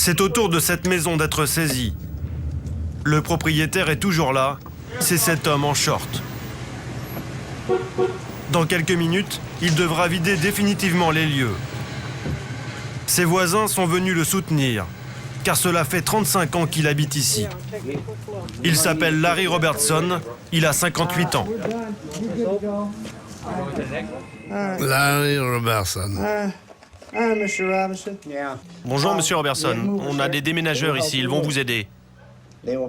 C'est au tour de cette maison d'être saisie. Le propriétaire est toujours là, c'est cet homme en short. Dans quelques minutes, il devra vider définitivement les lieux. Ses voisins sont venus le soutenir, car cela fait 35 ans qu'il habite ici. Il s'appelle Larry Robertson, il a 58 ans. Larry Robertson. Bonjour, Monsieur Robertson. On a des déménageurs ici, ils vont vous aider. Vous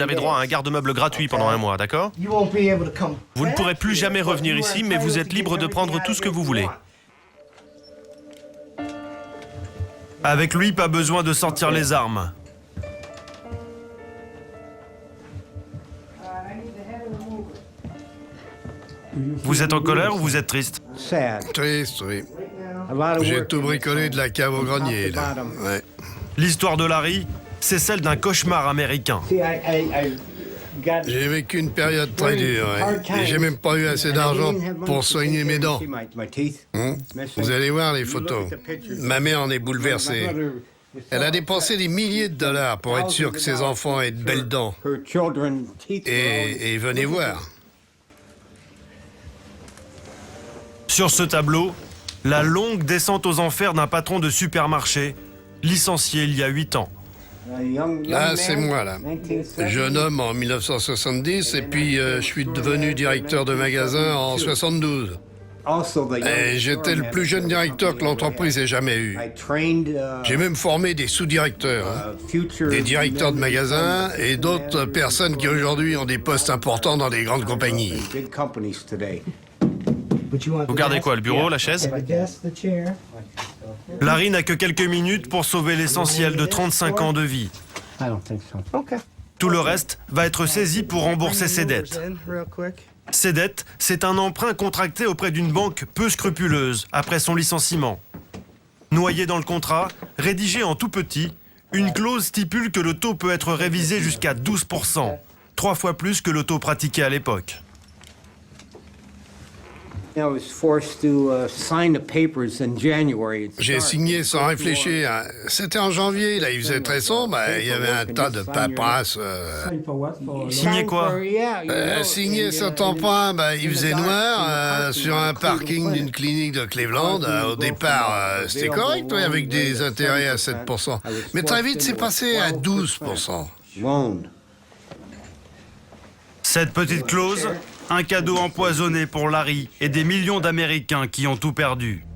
avez droit à un garde-meuble gratuit pendant un mois, d'accord? Vous ne pourrez plus jamais revenir ici, mais vous êtes libre de prendre tout ce que vous voulez. Avec lui, pas besoin de sortir les armes. Vous êtes en colère ou vous êtes triste? Triste, oui. J'ai tout bricolé de la cave au grenier, là. Ouais. L'histoire de Larry, c'est celle d'un cauchemar américain. J'ai vécu une période très dure, ouais. Et j'ai même pas eu assez d'argent pour soigner mes dents. Vous allez voir les photos. Ma mère en est bouleversée. Elle a dépensé des milliers de dollars pour être sûre que ses enfants aient de belles dents. Et venez voir. Sur ce tableau, la longue descente aux enfers d'un patron de supermarché, licencié il y a 8 ans. Là, c'est moi, là. Jeune homme en 1970, et puis je suis devenu directeur de magasin en 72. Et j'étais le plus jeune directeur que l'entreprise ait jamais eu. J'ai même formé des sous-directeurs, des directeurs de magasins et d'autres personnes qui aujourd'hui ont des postes importants dans des grandes compagnies. Vous gardez quoi, le bureau, la chaise? Larry n'a que quelques minutes pour sauver l'essentiel de 35 ans de vie. Tout le reste va être saisi pour rembourser ses dettes. Ces dettes, c'est un emprunt contracté auprès d'une banque peu scrupuleuse après son licenciement. Noyé dans le contrat, rédigé en tout petit, une clause stipule que le taux peut être révisé jusqu'à 12%, 3 fois plus que le taux pratiqué à l'époque. J'ai signé sans réfléchir. C'était en janvier, là, il faisait très sombre, il y avait un tas de paperasse. Signé quoi? Signé cet emprunt, il faisait noir sur un parking d'une clinique de Cleveland. Au départ, c'était correct, oui, avec des intérêts à 7%. Mais très vite, c'est passé à 12%. Cette petite clause, un cadeau empoisonné pour Larry et des millions d'Américains qui ont tout perdu.